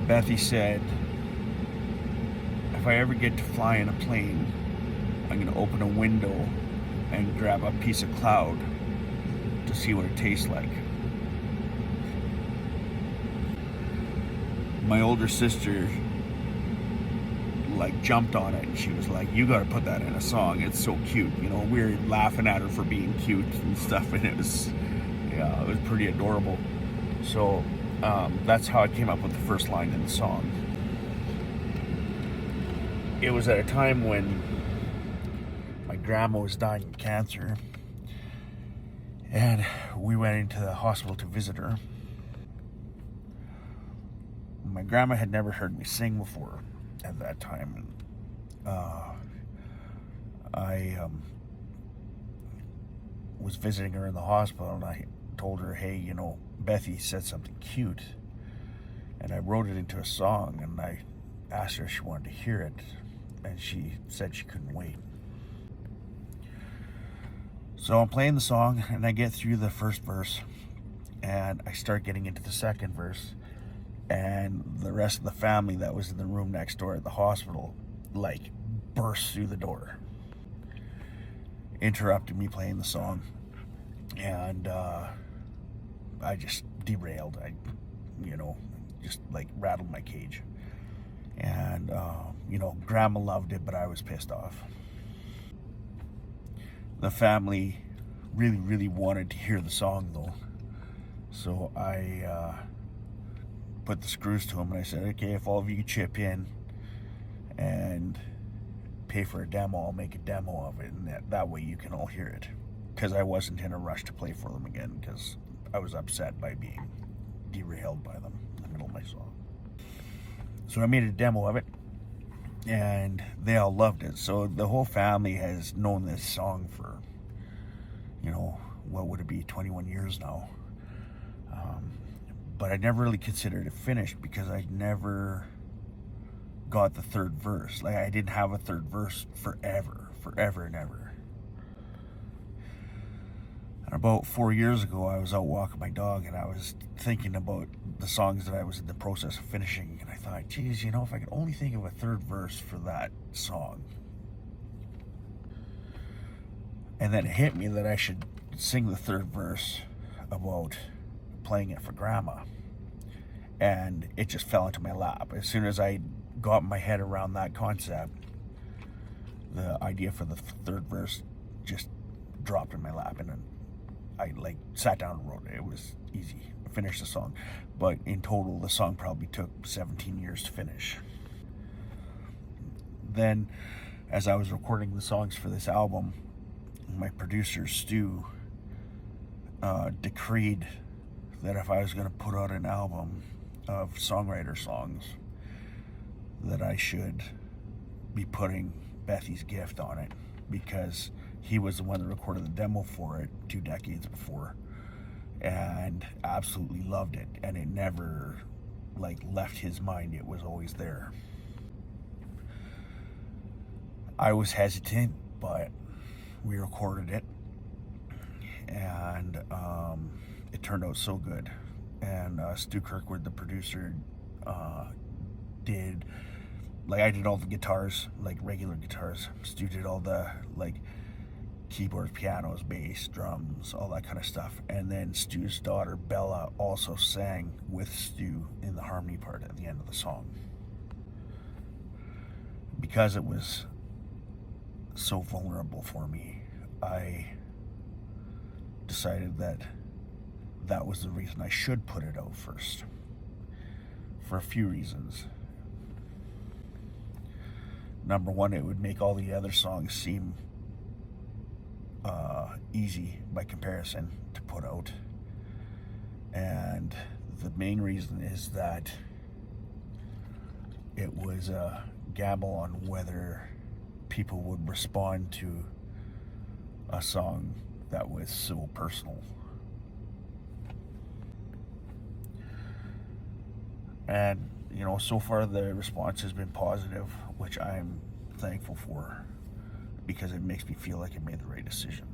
Bethy said, if I ever get to fly in a plane, I'm going to open a window and grab a piece of cloud to see what it tastes like. My older sister jumped on it, and she was like, you got to put that in a song, it's so cute. We were laughing at her for being cute and stuff, and it was pretty adorable. So that's how I came up with the first line in the song. It was at a time when my grandma was dying of cancer, and we went into the hospital to visit her. My grandma had never heard me sing before at that time. I was visiting her in the hospital, and I told her, hey, Bethy said something cute, and I wrote it into a song, and I asked her if she wanted to hear it, and she said she couldn't wait. So I'm playing the song, and I get through the first verse, and I start getting into the second verse, and the rest of the family that was in the room next door at the hospital burst through the door, interrupted me playing the song, and I just derailed. I just rattled my cage, and grandma loved it, but I was pissed off. The family really, really wanted to hear the song though, so I put the screws to them, and I said, okay, if all of you chip in and pay for a demo, I'll make a demo of it, and that way you can all hear it, because I wasn't in a rush to play for them again, because I was upset by being derailed by them in the middle of my song. So I made a demo of it, and they all loved it. So the whole family has known this song for, what would it be, 21 years now. But I never really considered it finished, because I never got the third verse. I didn't have a third verse forever and ever. And about 4 years ago, I was out walking my dog, and I was thinking about the songs that I was in the process of finishing, and I thought, geez, if I could only think of a third verse for that song. And then it hit me that I should sing the third verse about playing it for grandma, and it just fell into my lap. As soon as I got my head around that concept, the idea for the third verse just dropped in my lap, and then I sat down and wrote it. It was easy. I finished the song, but in total the song probably took 17 years to finish. Then, as I was recording the songs for this album, my producer Stu decreed that if I was going to put out an album of songwriter songs, that I should be putting Bethy's Gift on it, because he was the one that recorded the demo for it 2 decades before, and absolutely loved it, and it never left his mind. It was always there. I was hesitant, but we recorded it, and it turned out so good. And Stu Kirkwood, the producer, did I did all the guitars, regular guitars. Stu did all the keyboards, pianos, bass, drums, all that kind of stuff. And then Stu's daughter Bella also sang with Stu in the harmony part at the end of the song. Because it was so vulnerable for me, I decided that was the reason I should put it out first, for a few reasons. Number one, it would make all the other songs seem easy by comparison to put out. And the main reason is that it was a gamble on whether people would respond to a song that was so personal. And so far the response has been positive, which I'm thankful for, because it makes me feel like I made the right decision.